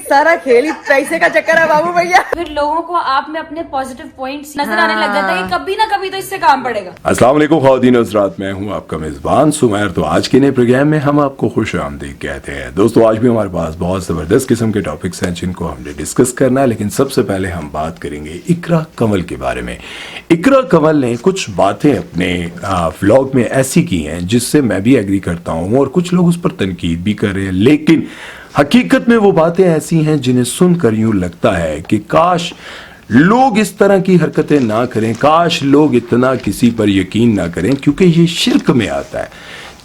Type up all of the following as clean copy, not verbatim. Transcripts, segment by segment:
सारा खेल ही पैसे का चक्कर है बाबू भैया। फिर लोगों को आप में अपने पॉजिटिव पॉइंट्स नजर आने लग जाता है कि कभी ना कभी तो इससे काम पड़ेगा। अस्सलाम वालेकुम ख़वातीन हज़रात, मैं हूं आपका मेज़बान सुमैर। तो आज के नए प्रोग्राम में हम आपको खुश आमदीद कहते हैं। दोस्तों, आज भी हमारे पास बहुत ज़बरदस्त किस्म के टॉपिक्स हैं जिनको हमने डिस्कस करना है, लेकिन सबसे पहले हम बात करेंगे इकरा कंवल के बारे में। इकरा कंवल ने कुछ बातें अपने व्लॉग में ऐसी की हैं जिससे मैं भी एग्री करता हूँ और कुछ लोग उस पर तनकीद भी कर रहे हैं, लेकिन हकीकत में वो बातें ऐसी हैं जिन्हें सुनकर यूं लगता है कि काश लोग इस तरह की हरकतें ना करें, काश लोग इतना किसी पर यकीन ना करें, क्योंकि ये शिर्क में आता है।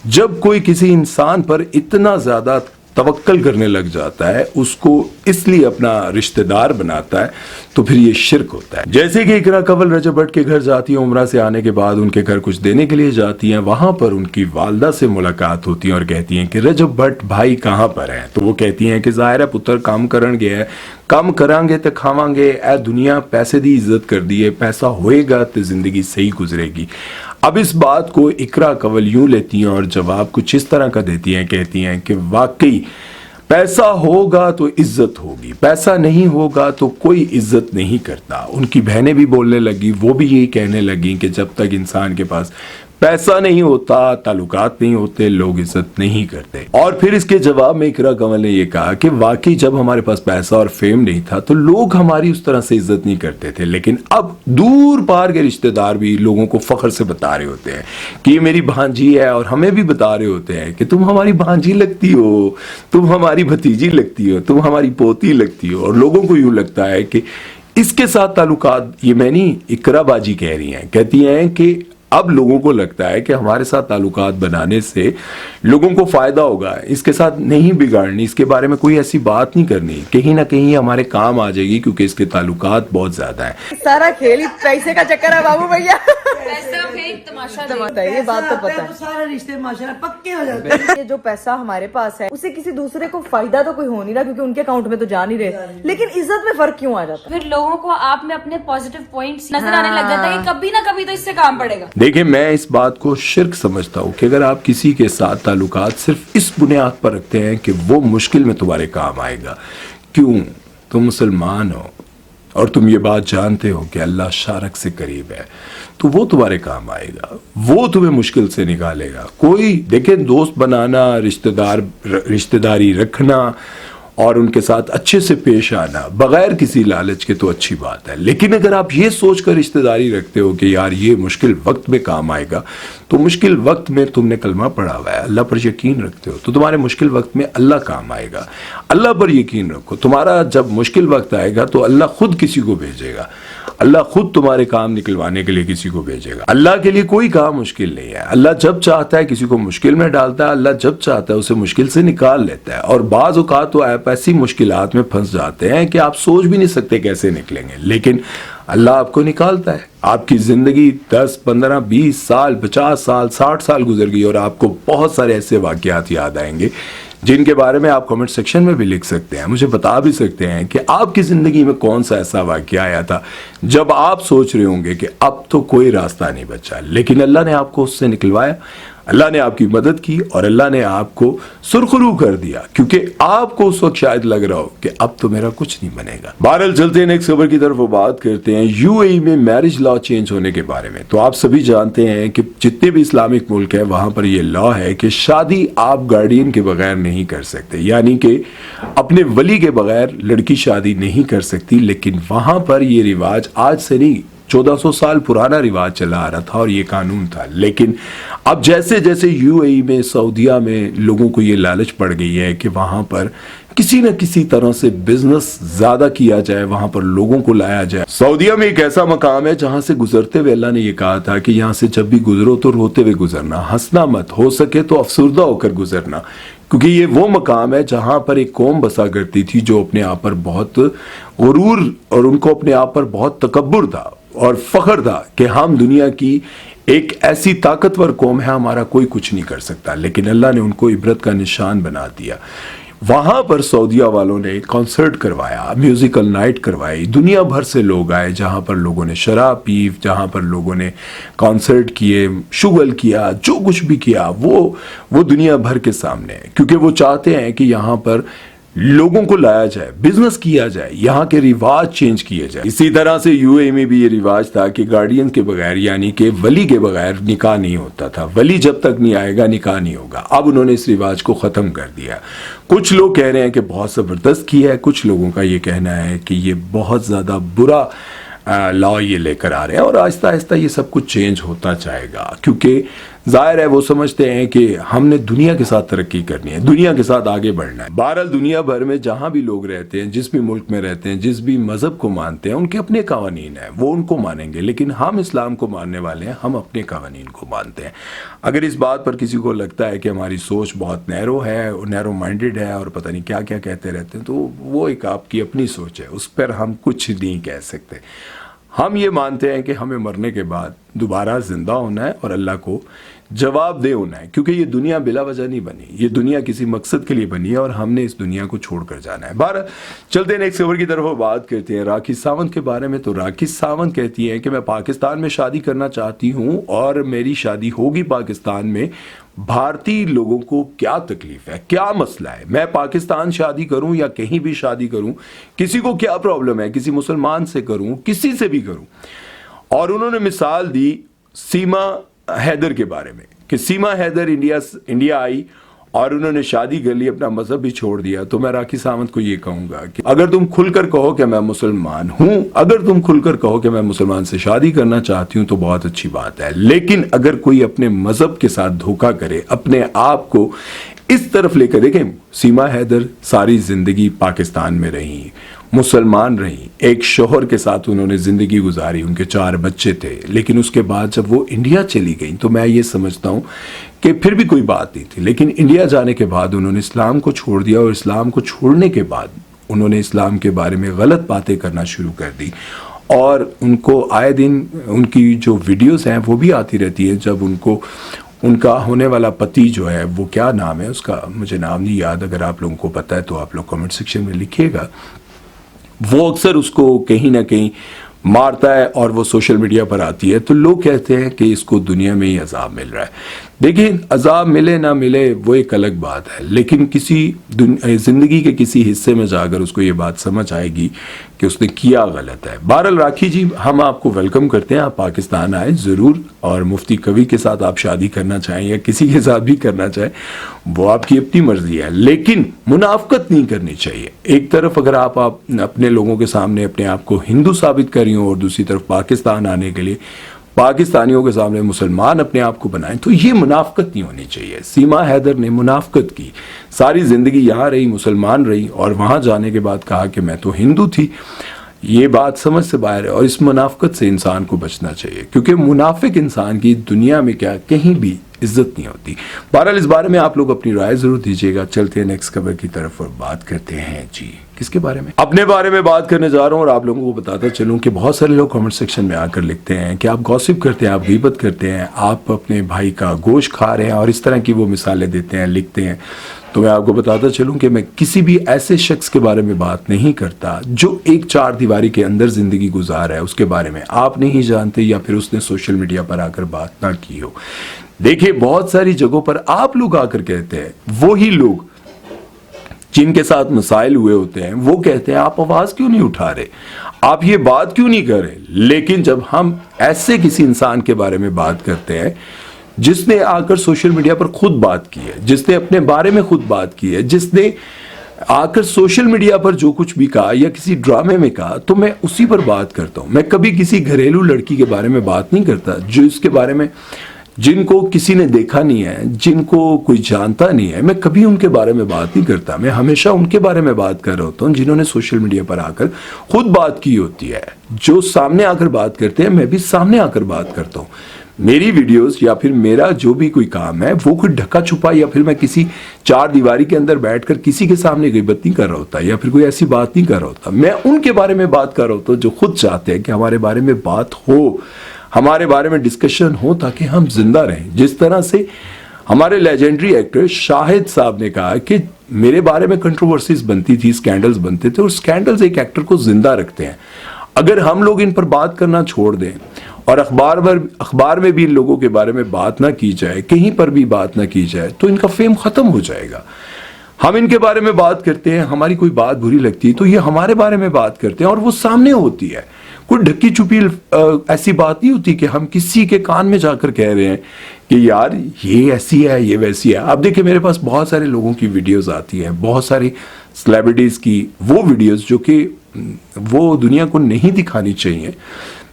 जब कोई किसी इंसान पर इतना ज्यादा तवक्कल करने लग जाता है, उसको इसलिए अपना रिश्तेदार बनाता है, तो फिर ये शिर्क होता है। जैसे कि इकरा कंवल रजब भट्ट के घर जाती है, उम्रा से आने के बाद उनके घर कुछ देने के लिए जाती हैं। वहां पर उनकी वालदा से मुलाकात होती है और कहती हैं कि रजब भट्ट भाई कहाँ पर हैं? तो वो कहती हैं कि ज़ाहिर है पुत्र काम करन गया है, काम करांगे तो खावांगे, ए दुनिया पैसे दी इज्जत कर दी है, पैसा होएगा तो जिंदगी सही गुजरेगी। अब इस बात को इकरा कंवल यूं लेती हैं और जवाब कुछ इस तरह का देती हैं, कहती हैं कि वाकई पैसा होगा तो इज्जत होगी, पैसा नहीं होगा तो कोई इज्जत नहीं करता। उनकी बहनें भी बोलने लगी, वो भी यही कहने लगी कि जब तक इंसान के पास पैसा नहीं होता, ताल्लुकात नहीं होते, लोग इज्जत नहीं करते। और फिर इसके जवाब में इकरा कंवल ने ये कहा कि वाकई जब हमारे पास पैसा और फेम नहीं था तो लोग हमारी उस तरह से इज्जत नहीं करते थे, लेकिन अब दूर पार के रिश्तेदार भी लोगों को फख्र से बता रहे होते हैं कि ये मेरी भांजी है, और हमें भी बता रहे होते हैं कि तुम हमारी भांजी लगती हो, तुम हमारी भतीजी लगती हो, तुम हमारी पोती लगती हो। और लोगों को यूं लगता है कि इसके साथ ताल्लुकात, ये मैं नहीं, इकरा बाजी कह रही हैं, कहती हैं कि अब लोगों को लगता है कि हमारे साथ ताल्लुकात बनाने से लोगों को फायदा होगा, इसके साथ नहीं बिगाड़नी, इसके बारे में कोई ऐसी बात नहीं करनी, कहीं ना कहीं हमारे काम आ जाएगी क्योंकि इसके ताल्लुकात बहुत ज्यादा है। सारा खेल ही पैसे का चक्कर है बाबू भैया। पैसा फेक तमाशा ये बात तो पता है। सारे रिश्ते माशाल्लाह पक्के हो जाते हैं। ये जो पैसा हमारे पास है उसे किसी दूसरे को फायदा तो कोई हो नहीं रहा, क्योंकि उनके अकाउंट में तो जा नहीं रहे, लेकिन इज्जत में फर्क क्यों आ जाता है? फिर लोगों को आप में अपने पॉजिटिव पॉइंट्स नजर आने लग जाता है कि कभी ना कभी तो इससे काम पड़ेगा। देखिए, मैं इस बात को शिर्क समझता हूँ कि अगर आप किसी के साथ ताल्लुकात सिर्फ इस बुनियाद पर रखते हैं कि वो मुश्किल में तुम्हारे काम आएगा। क्यों? तुम मुसलमान हो और तुम ये बात जानते हो कि अल्लाह शारक से करीब है, तो वो तुम्हारे काम आएगा, वो तुम्हें मुश्किल से निकालेगा। कोई देखे, दोस्त बनाना, रिश्तेदारी रखना और उनके साथ अच्छे से पेश आना बगैर किसी लालच के तो अच्छी बात है, लेकिन अगर आप ये सोचकर रिश्तेदारी रखते हो कि यार ये मुश्किल वक्त में काम आएगा, तो मुश्किल वक्त में तुमने कलमा पढ़ा हुआ है, अल्लाह पर यकीन रखते हो, तो तुम्हारे मुश्किल वक्त में अल्लाह काम आएगा। अल्लाह पर यकीन रखो, तुम्हारा जब मुश्किल वक्त आएगा तो अल्लाह खुद किसी को भेजेगा, अल्लाह खुद तुम्हारे काम निकलवाने के लिए किसी को भेजेगा। अल्लाह के लिए कोई काम मुश्किल नहीं है। अल्लाह जब चाहता है किसी को मुश्किल में डालता है, अल्लाह जब चाहता है उसे मुश्किल से निकाल लेता है। और बाज़ औक़ात तो आप ऐसी मुश्किलात में फंस जाते हैं कि आप सोच भी नहीं सकते कैसे निकलेंगे, लेकिन अल्लाह आपको निकालता है। आपकी जिंदगी 10, 15, 20 साल, 50 साल, 60 साल गुजर गई और आपको बहुत सारे ऐसे वाक़यात याद आएंगे जिनके बारे में आप कमेंट सेक्शन में भी लिख सकते हैं, मुझे बता भी सकते हैं कि आपकी ज़िंदगी में कौन सा ऐसा वाक़या आया था जब आप सोच रहे होंगे कि अब तो कोई रास्ता नहीं बचा, लेकिन अल्लाह ने आपको उससे निकलवाया, अल्लाह ने आपकी मदद की और अल्लाह ने आपको सुरखरू कर दिया, क्योंकि आपको उस वक्त शायद लग रहा हो कि अब तो मेरा कुछ नहीं बनेगा। बहरहाल चलते हैं नेक्स्ट खबर की तरफ, वो बात करते हैं यूएई में मैरिज लॉ चेंज होने के बारे में। तो आप सभी जानते हैं कि जितने भी इस्लामिक मुल्क है वहां पर यह लॉ है कि शादी आप गार्डियन के बगैर नहीं कर सकते, यानी कि अपने वली के बगैर लड़की शादी नहीं कर सकती। लेकिन वहां पर यह रिवाज आज से नहीं, 1400 साल पुराना रिवाज चला आ रहा था और ये कानून था, लेकिन अब जैसे जैसे यूएई में, सऊदीया में लोगों को ये लालच पड़ गई है कि वहां पर किसी न किसी तरह से बिजनेस ज्यादा किया जाए, वहां पर लोगों को लाया जाए। सऊदीया में एक ऐसा मकाम है जहां से गुजरते हुए अल्लाह ने ये कहा था कि यहां से जब भी गुजरो तो रोते हुए गुजरना, हंसना मत, हो सके तो अफसुर्दा होकर गुजरना, क्योंकि ये वो मकाम है जहां पर एक कौम बसा करती थी जो अपने आप पर बहुत गुरूर और उनको अपने आप पर बहुत तकब्बुर था और फख्र था कि हम दुनिया की एक ऐसी ताकतवर कौम है, हमारा कोई कुछ नहीं कर सकता। लेकिन अल्लाह ने उनको इबरत का निशान बना दिया। वहां पर सऊदीया वालों ने कॉन्सर्ट करवाया, म्यूजिकल नाइट करवाई, दुनिया भर से लोग आए, जहां पर लोगों ने शराब पी, जहां पर लोगों ने कॉन्सर्ट किए, शुगल किया, जो कुछ भी किया वो दुनिया भर के सामने है, क्योंकि वो चाहते हैं कि यहाँ पर लोगों को लाया जाए, बिजनेस किया जाए, यहाँ के रिवाज चेंज किए जाए। इसी तरह से यूएई में भी ये रिवाज था कि गार्डियन के बगैर यानी कि वली के बगैर निकाह नहीं होता था। वली जब तक नहीं आएगा निकाह नहीं होगा। अब उन्होंने इस रिवाज को खत्म कर दिया। कुछ लोग कह रहे हैं कि बहुत जबरदस्त किया है, कुछ लोगों का ये कहना है कि ये बहुत ज्यादा बुरा लॉ ये लेकर आ रहे हैं और आहिस्ता आहिस्ता ये सब कुछ चेंज होता जाएगा, क्योंकि जाहिर है वो समझते हैं कि हमने दुनिया के साथ तरक्की करनी है, दुनिया के साथ आगे बढ़ना है। बहरहाल दुनिया भर में जहां भी लोग रहते हैं, जिस भी मुल्क में रहते हैं, जिस भी मजहब को मानते हैं, उनके अपने कवानीन हैं, वो उनको मानेंगे। लेकिन हम इस्लाम को मानने वाले हैं, हम अपने कवानीन को मानते हैं। अगर इस बात पर किसी को लगता है कि हमारी सोच बहुत नैरो है, नैरो माइंडेड है और पता नहीं क्या क्या कहते रहते हैं, तो वो एक आपकी अपनी सोच है, उस पर हम कुछ नहीं कह सकते। हम ये मानते हैं कि हमें मरने के बाद दोबारा जिंदा होना है और अल्लाह को जवाब दे होना है, क्योंकि ये दुनिया बिला वजह नहीं बनी, ये दुनिया किसी मकसद के लिए बनी है और हमने इस दुनिया को छोड़कर जाना है। बारह चलते हैं नेक्स्ट खबर की तरफ, बात करते हैं राखी सावंत के बारे में। तो राखी सावंत कहती है कि मैं पाकिस्तान में शादी करना चाहती हूँ और मेरी शादी होगी पाकिस्तान में। भारतीय लोगों को क्या तकलीफ है, क्या मसला है, मैं पाकिस्तान शादी करूं या कहीं भी शादी करूं, किसी को क्या प्रॉब्लम है, किसी मुसलमान से करूं, किसी से भी करूं। और उन्होंने मिसाल दी सीमा हैदर के बारे में कि सीमा हैदर इंडिया आई और उन्होंने शादी कर ली, अपना मजहब भी छोड़ दिया। तो मैं राखी सावंत को ये कहूंगा कि अगर तुम खुलकर कहो कि मैं मुसलमान हूं, अगर तुम खुलकर कहो कि मैं मुसलमान से शादी करना चाहती हूं, तो बहुत अच्छी बात है। लेकिन अगर कोई अपने मजहब के साथ धोखा करे, अपने आप को इस तरफ लेकर, देखें सीमा हैदर सारी जिंदगी पाकिस्तान में रही, मुसलमान रही, एक शोहर के साथ उन्होंने जिंदगी गुजारी, उनके 4 बच्चे थे। लेकिन उसके बाद जब वो इंडिया चली गई तो मैं ये समझता हूं कि फिर भी कोई बात नहीं थी। लेकिन इंडिया जाने के बाद उन्होंने इस्लाम को छोड़ दिया और इस्लाम को छोड़ने के बाद उन्होंने इस्लाम के बारे में गलत बातें करना शुरू कर दी और उनको आए दिन उनकी जो वीडियोस हैं वो भी आती रहती है। जब उनका होने वाला पति जो है, वो क्या नाम है उसका, मुझे नाम नहीं याद, अगर आप लोगों को पता है तो आप लोग कमेंट सेक्शन में लिखिएगा। वो अक्सर उसको कहीं ना कहीं मारता है और वो सोशल मीडिया पर आती है, तो लोग कहते हैं कि इसको दुनिया में ही अजाब मिल रहा है। देखिए, अजाब मिले ना मिले वो एक अलग बात है, लेकिन किसी जिंदगी के किसी हिस्से में जाकर उसको ये बात समझ आएगी कि उसने किया गलत है। बहरहाल राखी जी, हम आपको वेलकम करते हैं, आप पाकिस्तान आए ज़रूर, और मुफ्ती कवि के साथ आप शादी करना चाहें या किसी के साथ भी करना चाहें, वो आपकी अपनी मर्जी है, लेकिन मुनाफकत नहीं करनी चाहिए। एक तरफ अगर आप अपने लोगों के सामने अपने आप को हिंदू साबित कर रही हो और दूसरी तरफ पाकिस्तान आने के लिए पाकिस्तानियों के सामने मुसलमान अपने आप को बनाएं, तो ये मुनाफकत नहीं होनी चाहिए। सीमा हैदर ने मुनाफकत की, सारी जिंदगी यहाँ रही, मुसलमान रही, और वहां जाने के बाद कहा कि मैं तो हिंदू थी। ये बात समझ से बाहर है और इस मुनाफकत से इंसान को बचना चाहिए, क्योंकि मुनाफिक इंसान की दुनिया में क्या कहीं भी इज्जत नहीं होती। बहरहाल इस बारे में आप लोग अपनी राय जरूर दीजिएगा। चलते हैं नेक्स्ट खबर की तरफ और बात करते हैं जी किसके बारे में, अपने बारे में बात करने जा रहा हूं। और आप लोगों को बताता चलूं कि बहुत सारे लोग कमेंट सेक्शन में आकर लिखते हैं कि आप गॉसिप करते हैं, आप गीबत करते हैं, आप अपने भाई का गोश्त खा रहे हैं, और इस तरह की वो मिसालें देते हैं, लिखते हैं। तो मैं आपको बताता चलूं कि मैं किसी भी ऐसे शख्स के बारे में बात नहीं करता जो एक 4 दीवारी के अंदर जिंदगी गुजार है, उसके बारे में आप नहीं जानते या फिर उसने सोशल मीडिया पर आकर बात ना की हो। देखिए, बहुत सारी जगहों पर आप लोग आकर कहते हैं, वही लोग जिनके साथ मसाइल हुए होते हैं वो कहते हैं आप आवाज क्यों नहीं उठा रहे, आप ये बात क्यों नहीं कर रहे। लेकिन जब हम ऐसे किसी इंसान के बारे में बात करते हैं जिसने आकर सोशल मीडिया पर खुद बात की है, जिसने अपने बारे में खुद बात की है, जिसने आकर सोशल मीडिया पर जो कुछ भी कहा या किसी ड्रामे में कहा, तो मैं उसी पर बात करता हूं। मैं कभी किसी घरेलू लड़की के बारे में बात नहीं करता जो इसके बारे में, जिनको किसी ने देखा नहीं है, जिनको कोई जानता नहीं है, मैं कभी उनके बारे में बात नहीं करता। मैं हमेशा उनके बारे में बात कर रहा होता हूँ जिन्होंने सोशल मीडिया पर आकर खुद बात की होती है। जो सामने आकर बात करते हैं, मैं भी सामने आकर बात करता हूँ। मेरी वीडियोस या फिर मेरा जो भी कोई काम है वो कोई ढका छुपा या फिर मैं किसी 4 दीवारी के अंदर बैठकर किसी के सामने गीबत नहीं कर रहा होता या फिर कोई ऐसी बात नहीं कर रहा होता। मैं उनके बारे में बात कर रहा होता हूँ जो खुद चाहते हैं कि हमारे बारे में बात हो, हमारे बारे में डिस्कशन हो, ताकि हम जिंदा रहें। जिस तरह से हमारे लेजेंडरी एक्टर शाहिद साहब ने कहा कि मेरे बारे में कंट्रोवर्सीज बनती थी, स्कैंडल्स बनते थे, और स्कैंडल्स एक एक्टर को जिंदा रखते हैं। अगर हम लोग इन पर बात करना छोड़ दें और अखबार में भी इन लोगों के बारे में बात ना की जाए, कहीं पर भी बात ना की जाए, तो इनका फेम खत्म हो जाएगा। ہم ان کے بارے میں بات کرتے ہیں, ہماری کوئی بات بری لگتی ہے تو یہ ہمارے بارے میں بات کرتے ہیں اور وہ سامنے ہوتی ہے. کوئی ڈھکی چھپی ایسی بات نہیں ہوتی کہ ہم کسی کے کان میں جا کر کہہ رہے ہیں کہ یار یہ ایسی ہے یہ ویسی ہے. آپ دیکھیں میرے پاس بہت سارے لوگوں کی ویڈیوز آتی ہیں, بہت ساری سیلیبریٹیز کی وہ ویڈیوز جو کہ وہ دنیا کو نہیں دکھانی چاہیے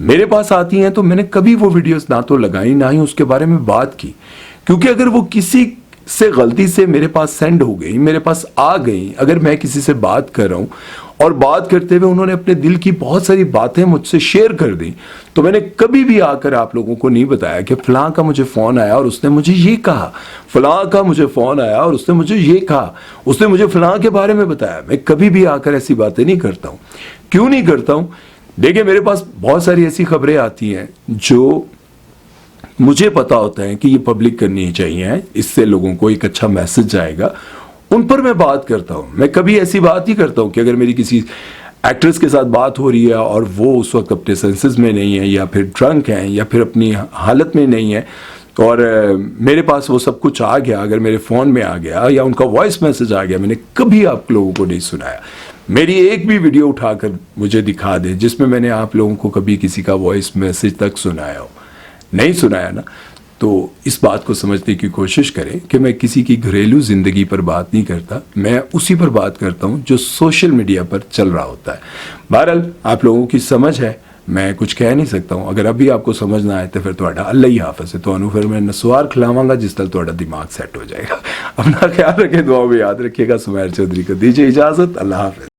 میرے پاس آتی ہیں, تو میں نے کبھی وہ ویڈیوز نہ تو لگائی نہ ہی اس کے بارے میں بات کی, کیونکہ اگر وہ کسی سے غلطی سے میرے پاس سینڈ ہو گئی, میرے پاس آ گئی, اگر میں کسی سے بات کر رہا ہوں اور بات کرتے ہوئے انہوں نے اپنے دل کی بہت ساری باتیں مجھ سے شیئر کر دی, تو میں نے کبھی بھی آ کر آپ لوگوں کو نہیں بتایا کہ فلاں کا مجھے فون آیا اور اس نے مجھے یہ کہا, فلاں کا مجھے فون آیا اور اس نے مجھے یہ کہا, اس نے مجھے فلاں کے بارے میں بتایا. میں کبھی بھی آ کر ایسی باتیں نہیں کرتا ہوں. کیوں نہیں کرتا ہوں؟ دیکھیں میرے پاس بہت ساری ایسی خبریں آتی ہیں جو مجھے پتا ہوتا ہے کہ یہ پبلک کرنی چاہیے, اس سے لوگوں کو ایک اچھا میسج جائے گا, ان پر میں بات کرتا ہوں. میں کبھی ایسی بات ہی کرتا ہوں کہ اگر میری کسی ایکٹریس کے ساتھ بات ہو رہی ہے اور وہ اس وقت اپنے سینسز میں نہیں ہے یا پھر ڈرنک ہیں یا پھر اپنی حالت میں نہیں ہے اور میرے پاس وہ سب کچھ آ گیا, اگر میرے فون میں آ گیا یا ان کا وائس میسج آ گیا, میں نے کبھی آپ لوگوں کو نہیں سنایا. میری ایک بھی ویڈیو اٹھا کر مجھے دکھا دیں جس میں میں نے آپ لوگوں کو کبھی کسی کا وائس میسج تک سنایا ہو. نہیں سنایا نا, تو اس بات کو سمجھنے کی کوشش کریں کہ میں کسی کی گھریلو زندگی پر بات نہیں کرتا, میں اسی پر بات کرتا ہوں جو سوشل میڈیا پر چل رہا ہوتا ہے. بہرحال آپ لوگوں کی سمجھ ہے, میں کچھ کہہ نہیں سکتا ہوں. اگر ابھی آپ کو سمجھ نہ آئے تو پھر تھوڑا اللہ ہی حافظ ہے, تو پھر میں نسوار کھلاواں گا جس طرح تھوڑا دماغ سیٹ ہو جائے گا. اپنا خیال رکھیں, دعا میں یاد رکھیے گا. سمیر چودھری کو دیجیے اجازت, اللہ حافظ.